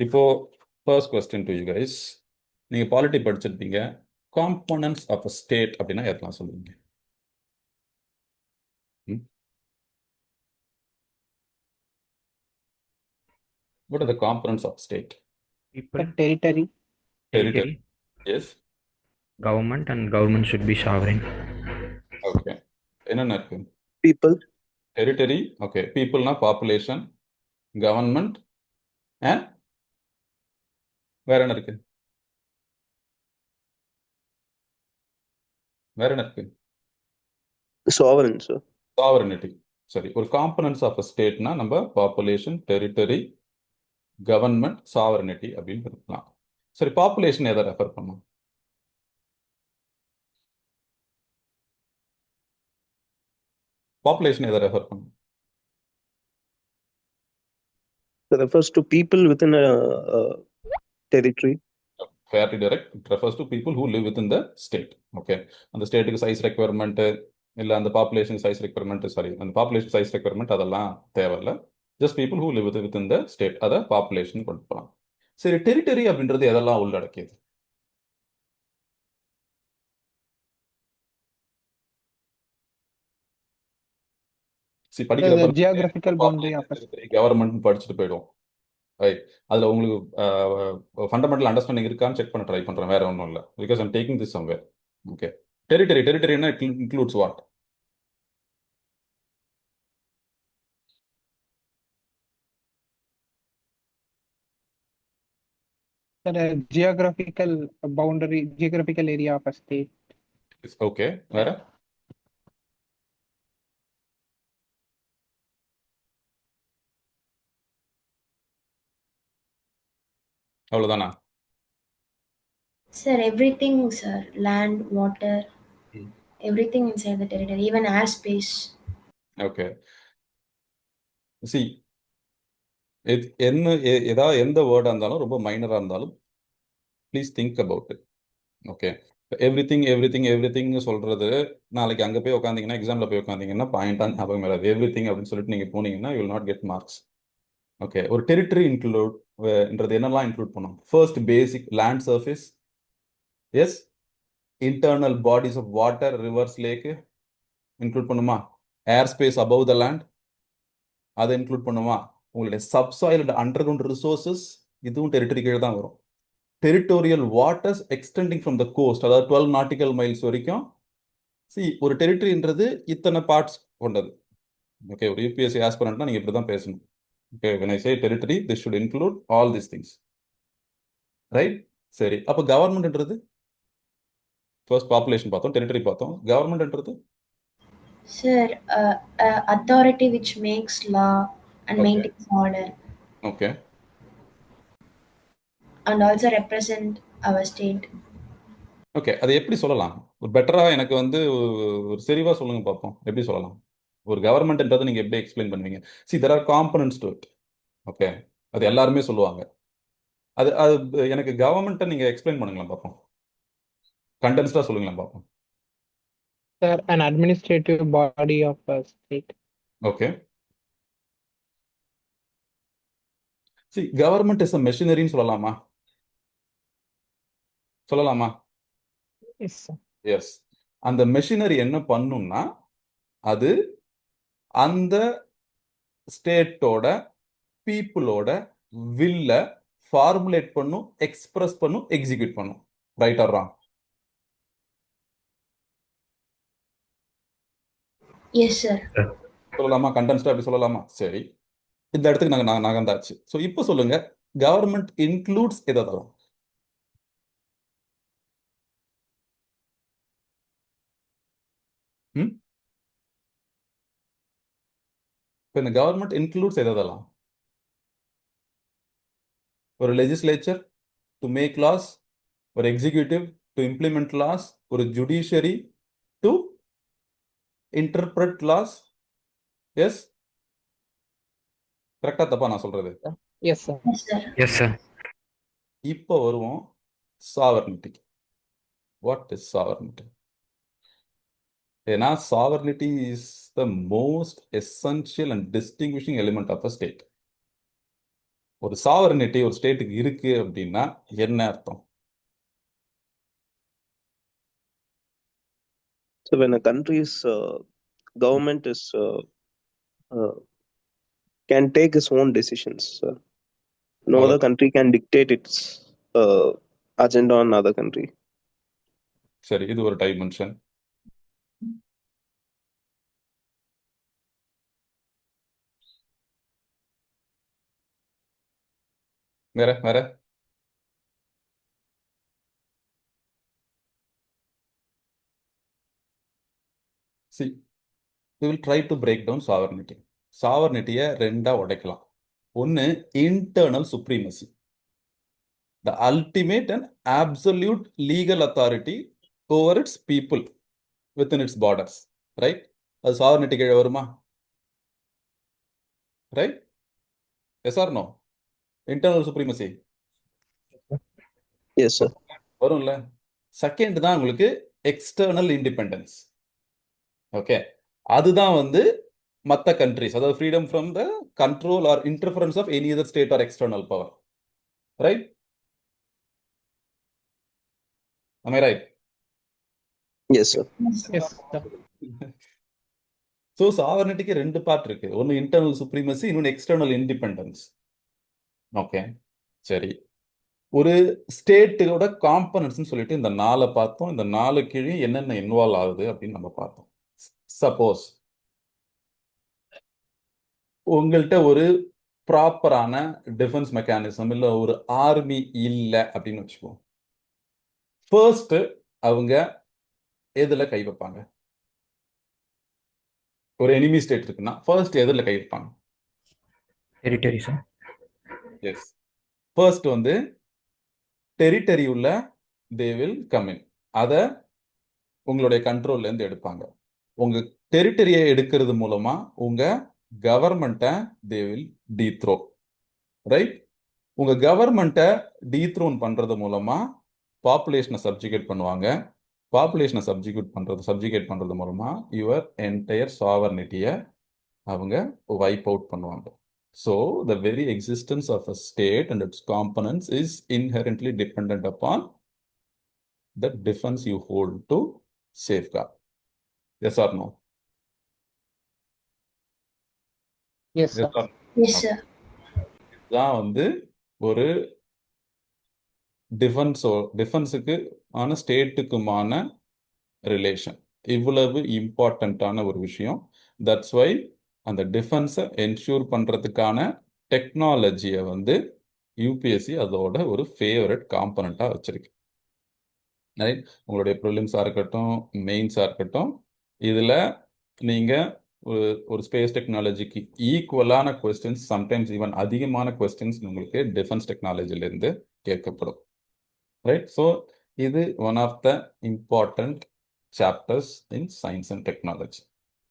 இப்போ first question to you guys, நீங்க polity படிச்சிருப்பீங்க. காம்போனன்ட்ஸ் ஆஃப் அ ஸ்டேட் அப்படின்னா எதெல்லாம் சொல்லுவீங்க? What are the components of state? People, Territory. Territory. Yes. government, and government should be sovereign. Okay. என்னென்ன இருக்கு? People. Territory. Okay. Peopleனா population, government, and வேற என்ன இருக்கு? வேற என்ன இருக்கு? Sovereign, sir. Sovereignty. சரி, ஒரு காம்பனன்ட்ஸ் ஆஃப் அ ஸ்டேட்னா நம்ம பாப்புலேஷன், டெரிட்டரி, கவர்மெண்ட், சாவரனிட்டி அப்படின்னு இருக்கலாம். சரி, பாப்புலேஷன் எதை ரெஃபர் பண்ணும்? பாப்புலேஷன் எதை ரெஃபர் பண்ணும்? It refers to people within a territory. Fairly direct. It refers to people who live within the state. Okay. அந்த ஸ்டேட்டுக்கு சைஸ் ரெக்வயர்மெண்ட் இல்லை அந்த பாப்புலேஷன் சைஸ் ரெக்வயர்மெண்ட், சாரி, அந்த பாப்புலேஷன் சைஸ் ரெக்வயர்மெண்ட் அதெல்லாம் தேவையில்லை. Just people who live within the state, அதை population கொண்டு போகலாம். சரி, டெரிட்டரி அப்படின்றது எதெல்லாம் உள்ளடக்கியது? The geographical boundary of a state. Government படிச்சுட்டு போயிடும். ரைட். அதில் உங்களுக்கு ஃபண்டமெண்டல் அண்டர்ஸ்டாண்டிங் இருக்கான்னு செக் பண்ண ட்ரை பண்ணுறேன், வேற ஒன்றும் இல்லை. Because I'm taking this somewhere. Okay. டெரிட்டரினா it includes what? The geographical boundary, geographical area of a state. Okay. வேற? அவ்வளோதானா? Sir, everything, sir. Land, water, everything inside the territory, even airspace. Okay. C, ஏதாவது எந்த வேர்டாக இருந்தாலும், ரொம்ப மைனராக இருந்தாலும், please think about it. Okay. Everything சொல்றது, நாளைக்கு அங்கே போய் உட்காந்தீங்கன்னா, எக்ஸாமில் போய் உட்காந்தீங்கன்னா பாயிண்டாக ஞாபகம் வராது. எவ்ரிதிங் அப்படின்னு சொல்லிட்டு நீங்கள் போனீங்கன்னா you will not get marks. Okay. ஒரு டெரிட்டரி இன்க்ளூட்ன்றது என்னெல்லாம் இன்க்ளூட் பண்ணும்? First, basic land surface. Yes. Internal bodies of water, rivers, lake include பண்ணுமா? Air space above the land, அதை இன்க்ளூட் பண்ணுமா? உங்களுடைய சப்சாயில் அண்டர் கிரவுண்ட் ரிசோர்சஸ், இதுவும் டெரிட்டரி கீழே தான் வரும். Territorial waters extending from the coast, அதாவது 12 நாட்டிக்கல் மைல்ஸ் வரைக்கும். சி, ஒரு டெரிட்டரின்றது இத்தனை பார்ட்ஸ் கொண்டது. ஓகே. ஒரு யூபிஎஸ்சி ஆஸ்பிரண்ட்னா நீங்கள் இப்படி தான் பேசணும். Okay. when I say territory, this should include all these things. Right. சரி, அப்போ கவர்மெண்ட்ன்றது, ஃபர்ஸ்ட் பாப்புலேஷன் பார்த்தோம், டெரிட்டரி பார்த்தோம். கவர்மெண்ட்ன்றது Sir, authority which makes law and Okay. maintains order okay. and also represent our state. Okay. அது எப்படி சொல்லலாம்? ஒரு பெட்டராக எனக்கு ஒரு செறிவாக சொல்லுங்க பார்ப்போம். எப்படி சொல்லலாம்? ஒரு கவர்மெண்ட்ன்றதை நீங்கள் எப்படி எக்ஸ்பிளைன் பண்ணுவீங்க? C, there are components to it. Okay. அது எல்லாருமே சொல்லுவாங்க. அது அது எனக்கு கவர்மெண்ட்டை நீங்கள் எக்ஸ்பிளைன் பண்ணுங்களேன் பார்ப்போம். கண்டென்ஸ்டாக சொல்லுங்களேன் பார்ப்போம். Sir, an administrative body of a state. Okay. See, government is a மெஷினரின்னு சொல்லலாமா? சொல்லலாமா? Yes, sir. எஸ். அந்த மெஷினரி என்ன பண்ணும்னா, அது அந்த ஸ்டேட்டோட பீப்புளோட வில்ல ஃபார்முலேட் பண்ணும், எக்ஸ்பிரஸ் பண்ணும், எக்ஸிக்யூட் பண்ணும். Right or wrong? Yes, sir. சொல்லலாமா? கண்டென்ஸ்டா அப்படி சொல்லலாமா? சரி, இந்த இடத்துக்கு நாங்கள் நகர்ந்தாச்சு. ஸோ இப்போ சொல்லுங்க, கவர்மெண்ட் இன்க்ளூட்ஸ் எதெல்லாம்? இப்போ இந்த கவர்மெண்ட் இன்க்ளூட்ஸ் எதெல்லாம்? ஒரு லெஜிஸ்லேச்சர் டு மேக் லாஸ், ஒரு எக்ஸிக்யூட்டிவ் டு இம்ப்ளிமெண்ட் லாஸ், ஒரு judiciary to interpret laws. Yes, கரெக்டா தப்பா நான் சொல்றது? Yes, sir. Yes, sir. Yes, sir. இப்போ வருவோம் சாவர்னிட்டி. What is sovereignty? ஏன்னா sovereignty is the most essential and distinguishing element of a state. ஒரு சாவரனிட்டி ஒரு ஸ்டேட்டுக்கு இருக்கு அப்படின்னா என்ன அர்த்தம்? So when a country's government is can take its own decisions, no other country can dictate its agenda on other country. சரி, இது ஒரு டைமென்ஷன். வேற வேற see we will try to break down sovereignty. சாவர்னிட்டியை ரெண்டா உடைக்கலாம். ஒன்று internal supremacy, the ultimate and absolute legal authority over its people within its borders, right? அது sovereignty கீழே வருமா? Right? Yes or no? Internal supremacy Yes, sir. வரும்ல. Second தான் உங்களுக்கு external independence. Okay, அதுதான் வந்து மற்ற கண்ட்ரிஸ், அதாவது freedom from the control or interference of any other state or external power, right? Am I right? Yes, sir. Yes, sir. So சாவர்னிட்டிக்கு ரெண்டு part இருக்கு. ஒன்று இன்டர்னல் சுப்ரீமசி, இன்னொன்று எக்ஸ்டர்னல் இண்டிபெண்டன்ஸ். ஓகே, சரி. ஒரு ஸ்டேட்டோட காம்பனன்ட்ஸ்னு சொல்லிட்டு இந்த 4 பார்த்தோம். இந்த 4 கீழே என்னென்ன இன்வால்வ் ஆகுது அப்படின்னு நம்ம பார்த்தோம். சப்போஸ் உங்கள்கிட்ட ஒரு ப்ராப்பரான டிஃபென்ஸ் மெக்கானிசம் இல்லை ஒரு ஆர்மி இல்லை அப்படின்னு வச்சுக்கோம். ஃபர்ஸ்ட் அவங்க எதுல கை வைப்பாங்க? ஒரு எனிமி ஸ்டேட் இருக்குன்னா ஃபர்ஸ்ட் எதுல கை வைப்பாங்க? Territory, sir. எஸ், ஃபர்ஸ்ட் வந்து டெரிட்டரி உள்ள தே வில் கம் இன், அதை உங்களுடைய கண்ட்ரோல்ல இருந்து எடுப்பாங்க. உங்க டெரிட்டரியை எடுக்கிறது மூலமா உங்க கவர்மெண்ட்டை தே வில் டீத்ரோ, ரைட்? உங்க கவர்மெண்ட்டை டீத்ரோன் பண்றது மூலமா பாப்புலேஷனை சப்ஜுகேட் பண்ணுவாங்க. பாப்புலேஷனை சப்ஜுகேட் பண்றது மூலமா யுவர் என்டையர் சாவர்னிட்டியை அவங்க வைப் அவுட் பண்ணுவாங்க. So the very existence of a state and its components is inherently dependent upon the defence you hold to safeguard. Yes or no? Yes, sir. Yes, sir. தான் வந்து ஒரு டிஃபென்ஸுக்கு ஆன ஸ்டேட்டுக்குமான relation. இவ்வளவு இம்பார்ட்டண்ட்டான ஒரு விஷயம். தட்ஸ் வை அந்த டிஃபென்ஸை என்ஷூர் பண்ணுறதுக்கான டெக்னாலஜியை வந்து யூபிஎஸ்சி அதோட ஒரு ஃபேவரட் காம்பனண்ட்டாக வச்சிருக்கு. ரைட்? உங்களுடைய ப்ரிலிம்ஸாக இருக்கட்டும், மெயின்ஸாக இருக்கட்டும், இதில் நீங்கள் ஒரு ஸ்பேஸ் டெக்னாலஜிக்கு ஈக்குவலான கொஸ்டின்ஸ், சம்டைம்ஸ் ஈவன் அதிகமான கொஸ்டின்ஸ் உங்களுக்கு டிஃபென்ஸ் டெக்னாலஜிலேருந்து கேட்கப்படும். ரைட்? ஸோ இது one of the important chapters in science and technology.